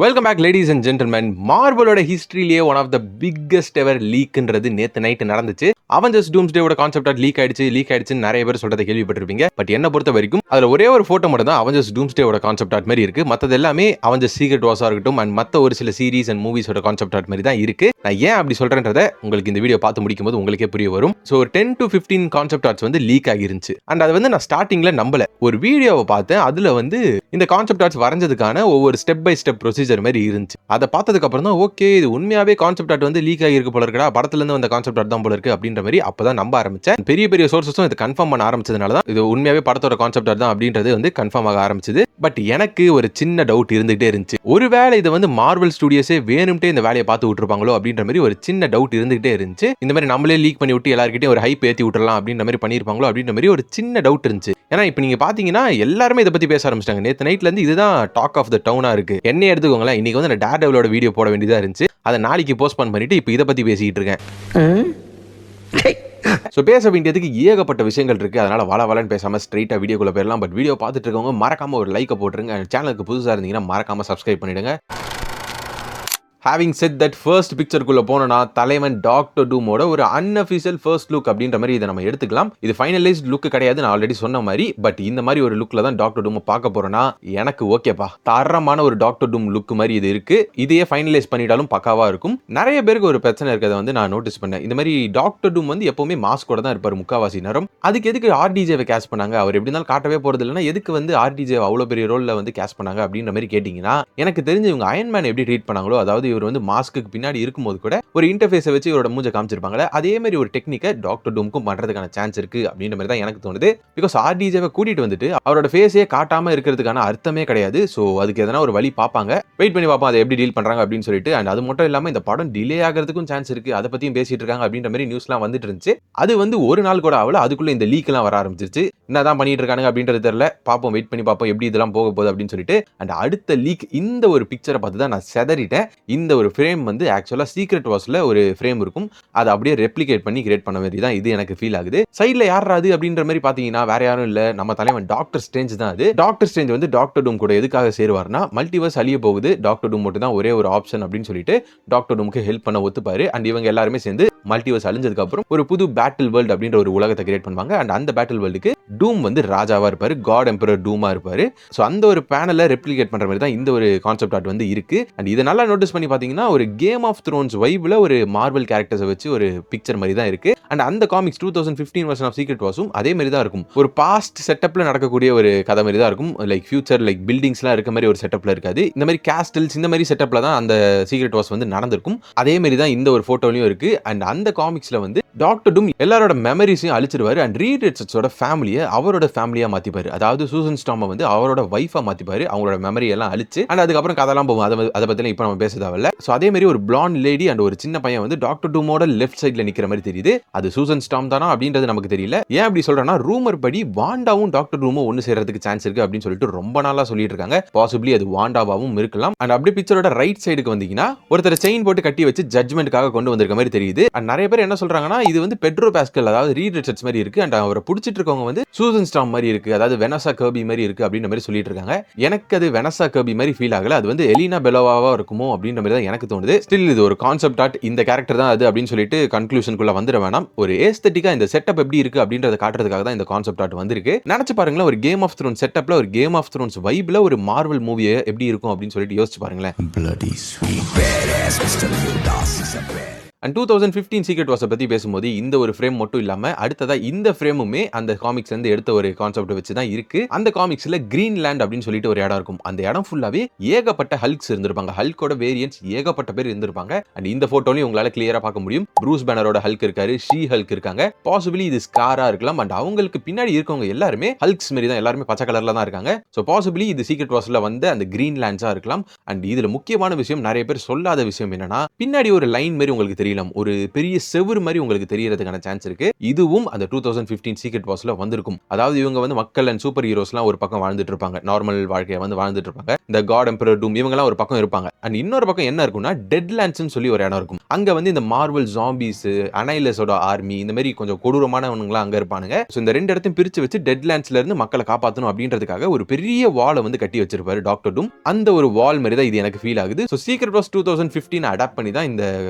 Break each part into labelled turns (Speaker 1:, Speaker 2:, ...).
Speaker 1: Welcome back ladies and gentlemen. மார்வலோட ஹிஸ்டரியிலேயே one of the biggest ever லீக்ன்றது நேத்து நைட் நடந்துச்சு. அவெஞ்சர்ஸ் டூம்ஸ்டேவோட கான்செப்ட் ஆர்ட் லீக் ஆயிடுச்சுன்னு நிறைய பேர் சொல்றதை கேள்விப்பட்டிருப்பீங்க. பட் என்ன பொறுத்த வரைக்கும் அதுல ஒரே ஒரு போட்டோ மட்டும் தான் அவெஞ்சர்ஸ் டூம்ஸ்டேவோட கான்செப்ட் ஆர்ட் மாதிரி இருக்கு. மற்றது எல்லாமே அவெஞ்சர்ஸ் சீக்ரெட் வார்ஸா இருக்கட்டும் அண்ட் மற்ற ஒரு சில சீரீஸ் அண்ட் மூவிஸோட கான்செப்ட் ஆர்ட் மாதிரி தான் இருக்கு. நான் ஏன் அப்படி சொல்றேன்றதை உங்களுக்கு இந்த வீடியோ பார்த்து முடிக்கும் போது உங்களுக்கே புரிய வரும். ஸோ ஒரு 10 to 15 கான்செப்ட் ஆர்ட்ஸ் வந்து லீக் ஆகிருந்துச்சு. அண்ட் அது வந்து நான் ஸ்டார்டிங்ல நம்பல. ஒரு வீடியோவை பார்த்தேன். அதுல வந்து இந்த கான்செப்ட் ஆர்ட்ஸ் வரைஞ்சதுக்கான ஒவ்வொரு ஸ்டெப் பை ஸ்டெப் ப்ரொசீஜர் மாதிரி இருந்துச்சு. அதை பார்த்ததுக்கு அப்புறம் தான் ஓகே இது உண்மையாவே கான்செப்ட் ஆர்ட் வந்து லீக் ஆகிருக்கு போல இருக்கா, படத்துல இருந்து வந்த கான்செப்ட் ஆர்ட் தான் போல இருக்கு அப்படின்ற மாதிரி அப்பதான் நம்ப ஆரம்பிச்சேன். பெரிய பெரிய சோர்சஸும் இது கன்ஃபார்ம் பண்ண ஆரம்பிச்சதுனால தான் இது உண்மையாவே படத்தோட கான்செப்ட் ஆர்ட் தான் அப்படின்றது வந்து கன்ஃபார்ம் ஆக ஆரம்பிச்சது. பட் எனக்கு ஒரு சின்ன டவுட் இருந்துகிட்டே இருந்துச்சு. ஒருவேளை இது வந்து மார்வல் ஸ்டுடியோஸே வேணும்ட்டே இந்த வேலையை பார்த்து விட்டுருப்பாங்களோ அப்படின்ற மாதிரி ஒரு சின்ன டவுட் இருந்துகிட்டே இருந்துச்சு. இந்த மாதிரி நம்மளே லீக் பண்ணி விட்டு எல்லாருக்கிட்டையும் ஒரு ஹைப் ஏற்றி விட்டுறலாம் அப்படின்ற மாதிரி பண்ணியிருப்பாங்களோ அப்படின்ற மாதிரி ஒரு சின்ன டவுட் இருந்துச்சு. ஏன்னா இப்போ நீங்க பாத்தீங்கன்னா எல்லாருமே இதை பத்தி பேச ஆரம்பிச்சிட்டாங்க. நேத்து நைட்ல இருந்து இதுதான் டாக் ஆஃப் த டவுனா இருக்கு. என்ன எடுத்துக்கோங்களேன், இன்னைக்கு வந்து டேர் டெவிலோட வீடியோ போட வேண்டியதா இருந்துச்சு. அதை நாளைக்கு போஸ்ட்போன் பண்ணிட்டு இப்போ இதை பத்தி பேசிட்டு இருக்கேன். ஸோ பேச வேண்டியதுக்கு ஏகப்பட்ட விஷயங்கள் இருக்குது. அதனால் வளன்னு பேசாமல் ஸ்ட்ரைட்டாக வீடியோக்குள்ளே போயிடலாம். பட் வீடியோ பார்த்துட்டு இருக்கவங்க மறக்காமல் ஒரு லைக்கை போட்டுருங்க. சேனலுக்கு புதுசாக இருந்தீங்கன்னா மறக்காமல் சப்ஸ்கிரைப் பண்ணிவிடுங்க. ஹேவிங் செட் தட் ஃபர்ஸ்ட் பிக்சருக்குள்ள போனோம்னா தலைவன் டாக்டர் டூமோட ஒரு அன்அஃபிஷியல் ஃபர்ஸ்ட் லுக் அப்படின்ற மாதிரி இதை நம்ம எடுத்துக்கலாம். இது ஃபைனலைஸ்ட் லுக் கிடையாது, நான் ஆல்ரெடி சொன்ன மாதிரி. பட் இந்த மாதிரி ஒரு லுக்ல தான் டாக்டர் டூம் பார்க்க போறோம்னா எனக்கு ஓகேப்பா, தரமான ஒரு டாக்டர் டூம் லுக் மாதிரி இது இருக்கு. இதையே ஃபைனலைஸ் பண்ணிட்டாலும் பக்காவா இருக்கும். நிறைய பேருக்கு ஒரு பிரச்சனை இருக்கிறத வந்து நான் நோட்டீஸ் பண்ணேன். இந்த மாதிரி டாக்டர் டூம் வந்து எப்பவுமே மாஸ்கோட தான் இருப்பார் முக்காவாசி நேரம். அதுக்கு எதுக்கு ஆர்டிஜேவை கேஸ்ட் பண்ணாங்க? அவர் எப்படி இருந்தாலும் காட்டவே போறது இல்லைன்னா எதுக்கு வந்து ஆர்டிஜே அவ்வளோ பெரிய ரோல்ல வந்து கேஸ்ட் பண்ணாங்க அப்படின்ற மாதிரி கேட்டீங்கன்னா, எனக்கு தெரிஞ்சு இவங்க அயன்மேன் எப்படி ட்ரீட் பண்ணாங்களோ, அதாவது இவர் வந்து மாஸ்க்கு பின்னாடி இருக்கும்போது கூட ஒரு இன்டர்ஃபேஸை வச்சு இவரோட மூஞ்ச காமிச்சிருப்பாங்களே, அதே மாதிரி ஒரு டெக்னிக்கை டாக்டர் டூமுக்கும் பண்றதுக்கான சான்ஸ் இருக்கு அப்படின்ற மாதிரி தான் எனக்கு தோணுது. பிகாஸ் ஆர்டிஜேவை கூட்டிட்டு வந்துட்டு அவரோட ஃபேஸையே காட்டாம இருக்கிறதுக்கான அர்த்தமே கிடையாது. ஸோ அதுக்கு எதனா ஒரு வழி பார்ப்பாங்க. வெயிட் பண்ணி பார்ப்போம் அதை எப்படி டீல் பண்றாங்க அப்படின்னு சொல்லிட்டு. அண்ட் அது மட்டும் இல்லாமல் இந்த படம் டிலே ஆகிறதுக்கும் சான்ஸ் இருக்கு, அதை பத்தியும் பேசிட்டு இருக்காங்க அப்படின்ற மாதிரி நியூஸ்லாம் வந்துட்டு இருந்துச்சு. அது வந்து ஒரு நாள் கூட ஆகல, அதுக்குள்ள இந்த லீக் எல்லாம் வர ஆரம்பிச்சிருச்சு. என்னதான் பண்ணிட்டு இருக்காங்க அப்படின்றது தெரியல. பார்ப்போம், வெயிட் பண்ணி பார்ப்போம் எப்படி இதெல்லாம் போக போகுது அப்படின்னு சொல்லிட்டு. அண்ட் அடுத்த லீக் இந்த ஒரு பிக்சரை பார்த்து தான் நான் செதறிட்டேன். இந்த ஒரு ஃப்ரேம் வந்து ஆக்சுவலா சீக்ரெட் வார்ஸ்ல ஒரு ஃப்ரேம் இருக்கும், அதை அப்படியே ரெப்ளிகேட் பண்ணி கிரியேட் பண்ண மாதிரி தான் இது எனக்கு ஃபீல் ஆகுது. சைடுல யாராது அப்படின்ற மாதிரி பாத்தீங்கன்னா வேற யாரும் இல்ல, நம்ம தலைவன் டாக்டர் ஸ்ட்ரேஞ்ச் தான். அது டாக்டர் ஸ்ட்ரேஞ்ச் வந்து டாக்டர் டூம் கூட எதுக்காக சேருவார்னா, மல்டிவர்ஸ் அழிய போகுது, டாக்டர் டூம் மட்டும் தான் ஒரே ஒரு ஆப்ஷன் அப்படின்னு சொல்லிட்டு டாக்டர் டூமுக்கு ஹெல்ப் பண்ண ஒத்துப்பாரு. அண்ட் இவங்க எல்லாருமே சேர்ந்து மல்டிவர்ஸ் அழிஞ்சதுக்கு அப்புறம் ஒரு புது பேட்டில் வேர்ல்ட் அப்படின்ற ஒரு உலகத்தை கிரியேட் பண்ணுவாங்க. அண்ட் அந்த பேட்டில் வேர்ல்டுக்கு டூம் வந்து ராஜாவா இருப்பாரு, காட் எம்பரர் டூமா இருப்பாரு. ஸோ அந்த ஒரு பேனலை ரெப்ளிகேட் பண்ற மாதிரி தான் இந்த ஒரு கான்செப்ட் ஆர்ட் வந்து இருக்கு. அண்ட் இதை நல்லா நோட்டீஸ் பண்ணி பாத்தீங்கன்னா ஒரு கேம் ஆஃப் த்ரோன்ஸ் வைப்ல ஒரு மார்வல் கேரக்டர்ஸை வச்சு ஒரு பிக்சர் மாதிரி தான் இருக்கு. அண்ட் அந்த காமிக்ஸ் 2015 வெர்ஷன் ஆஃப் சீக்ரெட் வார்ஸும் அதே மாதிரி தான் இருக்கும். ஒரு பாஸ்ட் செட்டப்ல நடக்கக்கூடிய ஒரு கதை மாதிரி தான் இருக்கும். லைக் ஃபியூச்சர் லைக் பில்டிங்ஸ்லாம் இருக்க மாதிரி ஒரு செட்டப்ல இருக்காது. இந்த மாதிரி கேஸ்டல்ஸ் இந்த மாதிரி செட்டப்ல தான் அந்த சீக்ரெட் வார்ஸ் வந்து நடந்திருக்கும். அதே மாதிரி தான் இந்த ஒரு போட்டோலையும் இருக்கு. அண்ட் அந்த காமிக்ஸ்ல வந்து டாக்டர் டூம் எல்லாரோட மெமரிஸையும் அழிச்சிருவாரு. அண்ட் ரீட் ரிச்சர்ட்ஸோட ஃபேமிலியை அவரோட ஃபேமிலியா மாத்திப்பாரு. அதாவது சூசன் ஸ்டார்மை வந்து அவரோட வைஃபா மாத்திப்பாரு, அவங்களோட மெமரி எல்லாம் அழிச்சு. அண்ட் அதுக்கப்புறம் கதெல்லாம் போகும், அதை பத்தி இப்போ நம்ம பேச தேவையில்ல. ஸோ அதே மாதிரி ஒரு பிளாண்ட் லேடி அண்ட் ஒரு சின்ன பையன் வந்து டாக்டர் டூமோட லெஃப்ட் சைட்ல நிக்கிற மாதிரி தெரியுது. அது சூசன் ஸ்டார்ம் தானா அப்படின்றது நமக்கு தெரியல. ஏன் அப்படி சொல்றேன்னா, ரூமர் படி வாண்டாவும் டாக்டர் டூமும் ஒன்னு சேர்றதுக்கு சான்ஸ் இருக்கு அப்படின்னு சொல்லிட்டு ரொம்ப நாளா சொல்லிட்டு இருக்காங்க. பாசிபிளி அது வாண்டாவாவும் இருக்கலாம். அண்ட் அப்படியே பிக்சரோட ரைட் சைடுக்கு வந்தீங்கன்னா ஒருத்தர் செயின் போட்டு கட்டி வச்சு ஜட்மெண்ட்காக கொண்டு வந்திருக்க மாதிரி தெரியுது. அண்ட் நிறைய பேர் என்ன சொல்றாங்கன்னா, இது வந்து பெட்ரோ பாஸ்கல் அதாவது ரீட் ரிச்சர்ட்ஸ் மாதிரி இருக்கு. அண்ட் அவரை பிடிச்சிட்டு இருக்கவங்க வந்து சூசன் ஸ்டார்ம் மாதிரி இருக்கு, அதாவது வெனசா கர்பி மாதிரி இருக்கு அப்படின்ற மாதிரி சொல்லிட்டு இருக்காங்க. எனக்கு அது வெனசா கர்பி மாதிரி ஃபீல் ஆகல, அது வந்து எலினா பெலோவாவா இருக்குமோ அப்படின்ற மாதிரி தான் எனக்கு தோணுது. ஸ்டில் இது ஒரு கான்செப்ட் ஆர்ட், இந்த கேரக்டர் தான் அது அப்படின்னு சொல்லிட்டு கன்க்ளூஷனுக்குள்ள வந்துட வேணாம். ஒரு ஏஸ்தட்டிக்கா இந்த செட்டப் எப்படி இருக்கு அப்படின்றத காட்டுறதுக்காக தான் இந்த கான்செப்ட் ஆர்ட் வந்திருக்கு. நினைச்சு பாருங்களேன், ஒரு கேம் ஆஃப் த்ரோன்ஸ் செட்டப்ல ஒரு கேம் ஆஃப் த்ரோன்ஸ் வைப்ல ஒரு மார்வல் மூவியை எப்படி இருக்கும் அப்படின்னு சொல்லிட்டு யோசிச்சு பாருங்களேன். அண்ட் 2015 சீக்ரெட் வார்ஸை பற்றி பேசும்போது இந்த ஒரு ஃப்ரேம் மட்டும் இல்லாமல் அடுத்ததாக இந்த ஃப்ரேமுமே அந்த காமிக்ஸ்லேருந்து எடுத்த ஒரு கான்செப்ட் வச்சு தான் இருக்கு. அந்த காமிக்ஸில் கிரீன்லேண்ட் அப்படின்னு சொல்லிட்டு ஒரு இடம் இருக்கும். அந்த இடம் ஃபுல்லாகவே ஏகப்பட்ட ஹல்க்ஸ் இருந்திருப்பாங்க. ஹல்கோட வேரியன்ஸ் ஏகப்பட்ட பேர் இருந்திருப்பாங்க. அண்ட் இந்த ஃபோட்டோலையும் உங்களால் கிளியராக பார்க்க முடியும். ப்ரூஸ் பேனரோட ஹல்க் இருக்காரு, ஷீ ஹல்க் இருக்காங்க. பாசிபிளி இது ஸ்காரா இருக்கலாம். அண்ட் அவங்களுக்கு பின்னாடி இருக்கவங்க எல்லாருமே ஹல்க்ஸ் மாதிரி தான், எல்லாருமே பச்சை கலர்ல தான் இருக்காங்க. ஸோ பாசிபிளி இது சீக்ரெட் வார்ஸ்ல வந்த அந்த கிரீன்லேண்ட்ஸா இருக்கலாம். அண்ட் இதுல முக்கியமான விஷயம், நிறைய பேர் சொல்லாத விஷயம் என்னன்னா, பின்னாடி ஒரு லைன் மாதிரி உங்களுக்கு தெரியல. நீளம் ஒரு பெரிய செவுரு மாதிரி உங்களுக்கு தெரியறதுக்கான சான்ஸ் இருக்கு. இதுவும் அந்த 2015 சீக்ரெட் வார்ஸ்ல வந்திருக்கும். அதாவது இவங்க வந்து மக்கள் அண்ட் சூப்பர் ஹீரோஸ்லாம் ஒரு பக்கம் வாழ்ந்துட்டு இருப்பாங்க, நார்மல் வாழ்க்கையை வந்து வாழ்ந்துட்டு இருப்பாங்க. இந்த காட் எம்பரர் டூம் இவங்கலாம் ஒரு பக்கம் இருப்பாங்க. அண்ட் இன்னொரு பக்கம் என்ன இருக்கும்னா டெட்லாண்ட்ஸ்னு சொல்லி ஒரு இடம் இருக்கும். அங்க வந்து இந்த மார்வல் ஜாம்பிஸ், அனைலஸோட ஆர்மி, இந்த மாதிரி கொஞ்சம் கொடூரமானவனுங்களாம் அங்க இருப்பானுங்க. ஸோ இந்த ரெண்டு இடத்தையும் பிரிச்சு வச்சு டெட்லாண்ட்ஸ்ல இருந்து மக்களை காப்பாற்றணும் அப்படின்றதுக்காக ஒரு பெரிய வாலை வந்து கட்டி வச்சிருப்பாரு டாக்டர் டூம். அந்த ஒரு வால் மாதிரி தான் இது எனக்கு ஃபீல் ஆகுது. ஸோ சீக்ரெட் வார்ஸ் 2015 அடாப்ட் பண்ணி தான் இந்த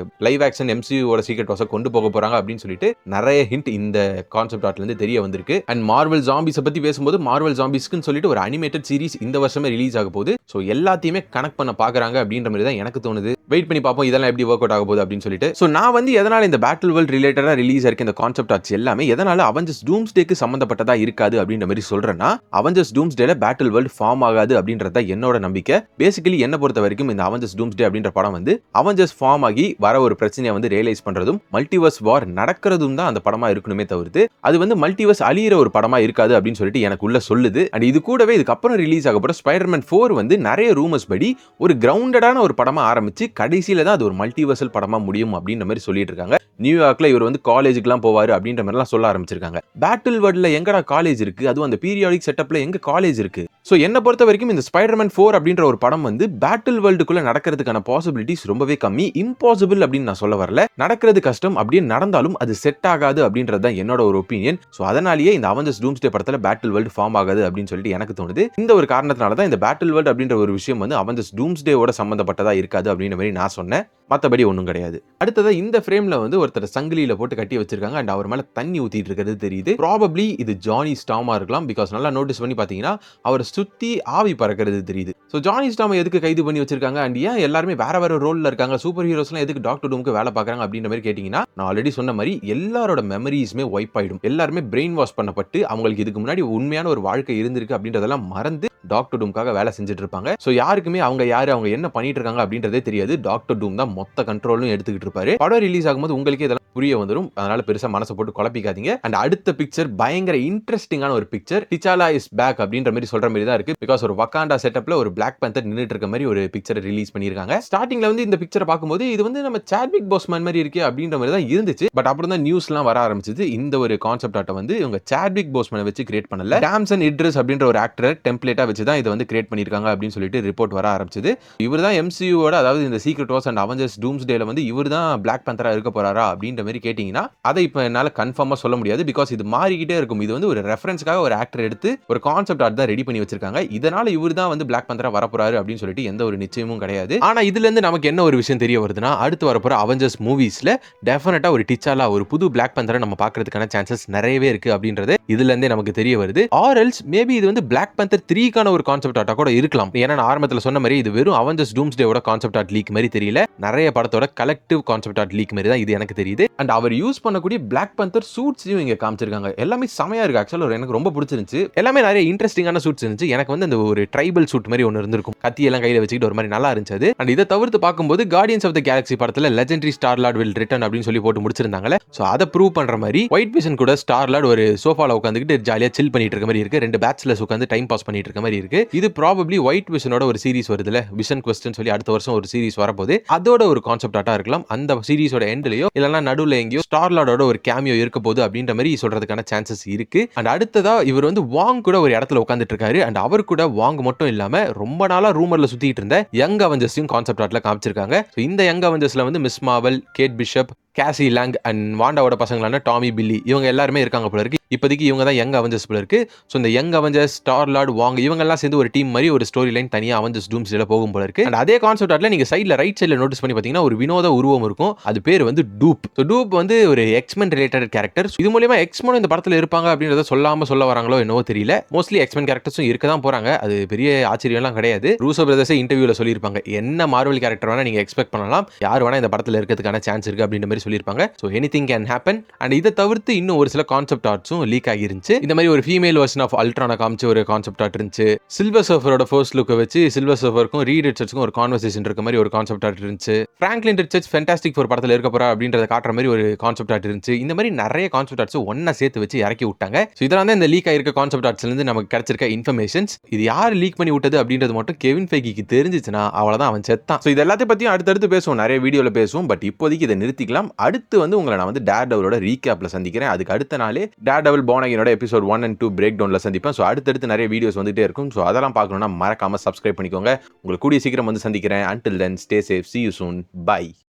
Speaker 1: லைவ் ஆக்ஷன் MCU-ஓட சீக்ரெட் வார்ஸை கொண்டு போக போறாங்க அப்படின்னு சொல்லிட்டு நிறைய ஹிண்ட் இந்த கான்செப்ட் ஆர்ட்ல இருந்து தெரிய வந்திருக்கு. அண்ட் மார்வல் ஜாம்பிஸை பத்தி பேசும்போது மார்வல் ஜாம்பிஸ்க்குன்னு சொல்லிட்டு ஒரு அனிமேட்டட் சீரிஸ் இந்த வருஷமே ரிலீஸ் ஆக போகுது. ஸோ எல்லாத்தையுமே கனெக்ட் பண்ண பாக்குறாங்க அப்படின்ற மாதிரி தான் எனக்கு தோணுது. வெயிட் பண்ணி பார்ப்போம் இதெல்லாம் எப்படி ஒர்க் அவுட் ஆக போகுது அப்படின்னு சொல்லிட்டு. ஸோ நான் வந்து எதனால இந்த பேட்டில் வேர்ல்ட் ரிலேட்டடா ரிலீஸ் ஆயிருக்க இந்த கான்செப்ட் ஆர்ட்ஸ் எல்லாமே எதனால அவெஞ்சர்ஸ் டூம்ஸ்டேக்கு சம்பந்தப்பட்டதா இருக்காது அப்படின்ற மாதிரி சொல்றேன்னா, அவெஞ்சர்ஸ் டூம்ஸ்டேல பேட்டில் வேர்ல்ட் ஃபார்ம் ஆகாது அப்படின்றத என்னோட நம்பிக்கை. பேசிக்கலி என்ன பொறுத்த வரைக்கும் இந்த அவெஞ்சர்ஸ் டூம்ஸ்டே அப்படின்ற படம் வந்து அவெஞ்சர்ஸ் ஃபார்ம் ஆகி வர ஒரு பிரச்சனையை வந்து ரியலைஸ் பண்றதும் மல்டிவர்ஸ் வார் நடக்கிறதும் தான் அந்த படமா இருக்கணுமே தவிர்த்து அது வந்து மல்டிவர்ஸ் அழியிற ஒரு படமா இருக்காது அப்படின்னு சொல்லிட்டு எனக்கு உள்ள சொல்லுது. அண்ட் இது கூடவே இதுக்கப்புறம் ரிலீஸ் ஆக போற ஸ்பைடர்மேன் 4 வந்து நிறைய ரூமர்ஸ் படி ஒரு கிரவுண்டடான ஒரு படமா ஆரம்பிச்சு கடைசியில தான் அது ஒரு மல்டிவர்சல் படமா முடியும் அப்படின்ற மாதிரி சொல்லிட்டு இருக்காங்க. நியூயார்க்ல இவர் வந்து காலேஜுக்குலாம் போவாரு அப்படின்ற மாதிரிலாம் சொல்ல ஆரம்பிச்சிருக்காங்க. பேட்டில் வேர்ல்ட்ல எங்கடா காலேஜ் இருக்கு, அதுவும் அந்த பீரியாடிக் செட்டப்ல எங்க காலேஜ் இருக்கு? ஸோ என்ன பொறுத்த வரைக்கும் இந்த ஸ்பைடர்மேன் 4 அப்படின்ற ஒரு படம் வந்து பேட்டில் வேர்ல்டுக்குள்ள நடக்கிறதுக்கான பாசிபிலிட்டிஸ் ரொம்பவே கம்மி. இம்பாசிபிள் அப்படின்னு நான் சொல்ல வரல, நடக்கிறது கஷ்டம். அப்படியே நடந்தாலும் அது செட் ஆகாது அப்படின்றது தான் என்னோட ஒரு ஒப்பீனியன். ஸோ அதனாலேயே இந்த அவெஞ்சர்ஸ் டூம்ஸ்டே படத்துல பேட்டில் வேர்ல்டு ஃபார்ம் ஆகாது அப்படின்னு சொல்லிட்டு எனக்கு தோணுது. இந்த ஒரு காரணத்தினால தான் இந்த பேட்டில் வேர்ல்டு அப்படின்ற ஒரு விஷயம் வந்து அவெஞ்சர்ஸ் டூம்ஸ்டேவோட சம்பந்தப்பட்டதா இருக்காது அப்படின்ற மாதிரி நான் சொன்னேன். மற்றபடி ஒன்றும் கிடையாது. அடுத்ததா இந்த ஃப்ரேம்ல வந்து ஒருத்தர் சங்கிலியில போட்டு கட்டி வச்சிருக்காங்க. அண்ட் அவர் மேல தண்ணி ஊத்திட்டு இருக்கிறது தெரியுது. ப்ராபப்ளி இது ஜானி ஸ்டாமா இருக்கலாம். பிகாஸ் நல்லா நோட்டீஸ் பண்ணி பாத்தீங்கன்னா அவரை சுத்தி ஆவி பறக்கிறது தெரியுது. ஸோ ஜானி ஸ்டாமை எதுக்கு கைது பண்ணி வச்சிருக்காங்க அண்ட் ஏன் எல்லாருமே வேற வேற ரோல்ல இருக்காங்க, சூப்பர் ஹீரோஸ்லாம் எதுக்கு டாக்டர் டூமுக்கு வேலை பார்க்கறாங்க அப்படின்ற மாதிரி கேட்டீங்கன்னா, நான் ஆல்ரெடி சொன்ன மாதிரி எல்லாரோட மெமரிஸுமே வைப் ஆயிடும். எல்லாருமே பிரெயின் வாஷ் பண்ணப்பட்டு அவங்களுக்கு இதுக்கு முன்னாடி உண்மையான ஒரு வாழ்க்கை இருந்திருக்கு அப்படின்றதெல்லாம் மறந்து டாக்டர் டூமுக்காக வேலை செஞ்சுட்டு இருப்பாங்க. ஸோ யாருக்குமே அவங்க யாரு, அவங்க என்ன பண்ணிட்டு இருக்காங்க அப்படின்றதே தெரியாது. டாக்டர் டூம் தான் மொத்த கண்ட்ரோலும் எடுத்துக்கிட்டு இருப்பாரு. படம் ரிலீஸ் ஆகும்போது உங்களுக்கு இதெல்லாம் புரிய வந்துடும். அதனால பெருசா மனசை போட்டு குழப்பிக்காதீங்க. அண்ட் அடுத்த பிக்சர் பயங்கர இன்ட்ரெஸ்டிங்கான ஒரு பிக்சர். டிச்சாலா இஸ் பேக் அப்படின்ற மாதிரி சொல்ற மாதிரி தான் இருக்கு. பிகாஸ் ஒரு வகாண்டா செட்டப்ல ஒரு பிளாக் பேந்தர் நின்னுட்டு இருக்க மாதிரி ஒரு பிக்சர் ரிலீஸ் பண்ணிருக்காங்க. ஸ்டார்டிங்ல வந்து இந்த பிக்சரை பார்க்கும்போது இது வந்து நம்ம சாட்விக் போஸ்மேன் மாதிரி இருக்கே அப்படின்ற மாதிரி தான் இருந்துச்சு. பட் அப்புறம் தான் நியூஸ்லாம் வர ஆரம்பிச்சது. இந்த ஒரு கான்செப்ட் ஆர்ட்டை வந்து இவங்க சாட்விக் போஸ்மேனை வச்சு கிரியேட் பண்ணல, டாம்சன் இட்ரிஸ் அப்படின்ற ஒரு ஆக்டரை டெம்ப்ளேட்டா வச்சு தான் இதை வந்து கிரியேட் பண்ணிருக்காங்க அப்படின்னு சொல்லிட்டு ரிப்போர்ட் வர ஆரம்பிச்சது. இவர் தான் MCU-ஓட, அதாவது இந்த சீக்ரெட் வார்ஸ் அண்ட் அவெஞ்சர்ஸ் டூம்ஸ்டேல வந்து இவர் தான் பிளாக் பேந்தரா இருக்க போறாரா அப்படின்ற மாதிரி கேட்டீங்கன்னா அதை இப்போ என்னால கன்ஃபார்மா சொல்ல முடியாது. பிகாஸ் இது மாறிக்கிட்டே இருக்கும். இது வந்து ஒரு ரெஃபரன்ஸ்க்காக ஒரு ஆக்டர் எடுத்து ஒரு கான்செப்ட் ஆர்ட் தான் ரெடி பண்ணி வச்சிருக்காங்க. இதனால இவர் தான் வந்து பிளாக் பேந்தரா வரப்போறாரு அப்படின்னு சொல்லிட்டு எந்த ஒரு நிச்சயமும் கிடையாது. ஆனா இதுல இருந்து நமக்கு என்ன ஒரு விஷயம் தெரிய வருதுன்னா, அடுத்து வரப்போற அவெஞ்சர்ஸ் மூவிஸ்ல டெஃபினட்டா ஒரு டிச்சாலா ஒரு புது பிளாக் பேந்தரை நம்ம பார்க்கிறதுக்கான சான்சஸ் நிறையவே இருக்கு அப்படின்றது இதுல இருந்தே நமக்கு தெரிய வருது. ஆர் எல்ஸ் மேபி இது வந்து பிளாக் பேந்தர் 3க்கான ஒரு கான்செப்ட் ஆர்ட்டா கூட இருக்கலாம். ஏன்னா நான் ஆரம்பத்தில் சொன்ன மாதிரி இது வெறும் அவெஞ்சர்ஸ் டூம்ஸ்டேவோட கான்செப்ட் ஆர்ட் லீக் மாதிரி தெரியல, நிறைய படத்தோட கலெக்டிவ் கான்செப்ட் ஆர்ட் லீக் மாதிரி தான் இது எனக்கு தெரியுது. அண்ட் அவர் யூஸ் பண்ணக்கூடிய பிளாக் பேந்தர் சூட்ஸையும் இங்க காமிச்சிருக்காங்க. எல்லாமே செமையா இருக்கு. ஆக்சுவலா எனக்கு ரொம்ப பிடிச்சிருந்துச்சு. எல்லாமே நிறைய இன்ட்ரெஸ்டிங்கான சூட்ஸ் இருந்துச்சு. எனக்கு வந்து அந்த ஒரு ட்ரைபல் சூட் மாதிரி ஒன்று இருந்திருக்கும், கத்தி எல்லாம் கையில வச்சுக்கிட்டு ஒரு மாதிரி நல்லா இருந்துச்சு. அண்ட் இதை தவிர்த்து பார்க்கும்போது கார்டியன்ஸ் ஆஃப் த கேலக்ஸி படத்துல legendary star Lord will return அப்படின்னு சொல்லி போட்டு முடிச்சிருந்தாங்களே. சோ அதை ப்ரூவ் பண்ற மாதிரி ஒயிட் விஷன் கூட ஸ்டார் லார்ட் ஒரு சோஃபால உட்காந்துக்கிட்டு ஜாலியா சில் பண்ணிட்டு இருக்க மாதிரி இருக்கு. ரெண்டு பேச்சுலர்ஸ் உட்காந்து டைம் பாஸ் பண்ணிட்டு இருக்க மாதிரி இருக்கு. இது ப்ராபப்ளி ஒயிட் விஷனோட ஒரு சீரிஸ் வருதுல, விஷன் குவெஸ்டன் சொல்லி அடுத்த வருஷம் ஒரு சீரிஸ் வரப்போகுது. அதோட ஒரு கான்செப்ட் ஆர்ட்டா இருக்கலாம். அந்த சீரிஸோட எண்ட்லயோ இல்லனா நடுவுல எங்கேயோ ஸ்டார் லார்டோட ஒரு கேமியோ இருக்க போகுது அப்படின்ற மாதிரி சொல்றதுக்கான சான்சஸ் இருக்கு. அண்ட் அடுத்ததா இவர் வந்து வாங் கூட ஒரு இடத்துல உட்காந்துட்டு இருக்காரு. அண்ட் அவர் கூட வாங் மட்டும் இல்லாம ரொம்ப நாளா ரூமர்ல சுத்திட்டு இருந்த யங் அவெஞ்சர்ஸையும் கான்செப்ட் ஆர்ட்ல காமிச்சிருக்காங்க. இந்த யங் அவெஞ்சர்ஸ்ல வந்து Ms Marvel, Kate Bishop, Cassie Lang and வாண்டாவோட பசங்களான டாமி பில்லி இவங்க எல்லாருமே இருக்காங்க போல இருக்கு. இப்போதைக்கு இவங்க தான் யங் அவெஞ்சர்ஸ் போல இருக்கு. ஸோ இந்த யங் அவெஞ்சர்ஸ், ஸ்டார் லார்ட், வாங் இவங்க எல்லாம் சேர்ந்து ஒரு டீம் மாதிரி ஒரு ஸ்டோரி லைன் தனியா அவெஞ்சர்ஸ் டூம்ஸ்டேல போகும் போல இருக்கு. அண்ட் அதே கான்செப்ட் ஆர்ட்ல நீங்க சைடுல ரைட் சைடுல நோட்டீஸ் பண்ணி பாத்தீங்கன்னா ஒரு வினோத உருவம் இருக்கும். அது பேர் வந்து டூப். ஸோ டூப் வந்து ஒரு எக்ஸ்மென் ரிலேட்டட் கேரக்டர். இது மூலமா எக்ஸ்மென் இந்த படத்துல இருப்பாங்க அப்படின்றத சொல்லாம சொல்ல வராங்களோ என்னவோ தெரியல. மோஸ்ட்லி எக்ஸ்மென் கேரக்டர்ஸும் இருக்க தான் போறாங்க. அது பெரிய ஆச்சரியம்லாம் கிடையாது. ரூசோ பிரதர்ஸே இன்டர்வியூல சொல்லியிருப்பாங்க, என்ன மார்வல் கேரக்டர் வேணா நீங்க எக்ஸ்பெக்ட் பண்ணலாம், யார் வேணா இந்த படத்துல இருக்கிறதுக்கான சான்ஸ் இருக்கு அப்படின்ற மாதிரி சொல்லியிருப்பாங்க. So anything can happen. And இதை தவிர்த்து இன்னும் ஒரு சில கான்செப்ட் ஆர்ட்ஸும் லீக் ஆகிருந்துச்சு. இந்த மாதிரி ஒரு ஃபீமேல் வெர்ஷன் ஆஃப் அல்ட்ரான காமிச்சு ஒரு கான்செப்ட் ஆர்ட் இருந்துச்சு. சில்வர் சர்ஃபரோட ஃபர்ஸ்ட் லுக்கை வச்சு சில்வர் சர்ஃபருக்கும் ரீட் ரிச்சர்ட்ஸ்க்கும் ஒரு கான்வர்சேஷன் இருக்க மாதிரி ஒரு கான்செப்ட் ஆர்ட் இருந்துச்சு. பிராங்க்லின் ரிச்சர்ட்ஸ் ஃபேண்டாஸ்டிக் ஃபோர் படத்தில் இருக்க போறா அப்படின்றத காட்டுற மாதிரி ஒரு கான்செப்ட் ஆர்ட் இருந்துச்சு. இந்த மாதிரி நிறைய கான்செப்ட் ஆர்ட்ஸ் ஒன்னா சேர்த்து வச்சு இறக்கி விட்டாங்க. ஸோ இதெல்லாம் தான் இந்த லீக் ஆயிருக்க கான்செப்ட் ஆர்ட்ஸ்ல இருந்து நமக்கு கிடைச்சிருக்க இன்ஃபர்மேஷன்ஸ். இது யார் லீக் பண்ணி விட்டது அப்படின்றது மட்டும் கெவின் ஃபெய்கிக்கு தெரிஞ்சிச்சுன்னா அவ்வளவுதான், அவன் செத்தான். ஸோ இது எல்லாத்தையும் பத்தியும் அடுத்தடுத்து பேசுவோம், நிறைய வீடியோல பேசுவோம். பட் இப்போதைக்கு இதை நிறுத்திக்கலாம். அடுத்து வந்து உங்களை நான் வந்து டேர் டெவிலோட ரீகேப்ல சந்திக்கிறேன். அதுக்கு அடுத்த நாளே டேர் டெவில் பார்ன் அகைனோட எபிசோட் 1 and 2 பிரேக் டவுன்ல சந்திப்பேன். ஸோ அடுத்தடுத்து நிறைய வீடியோஸ் வந்துட்டே இருக்கும். ஸோ அதெல்லாம் பார்க்கணும்னா மறக்காம சப்ஸ்கிரைப் பண்ணிக்கோங்க. உங்களுக்கு கூடிய சீக்கிரம் வந்து சந்திக்கிறேன். Until then, stay safe. See you soon. Bye.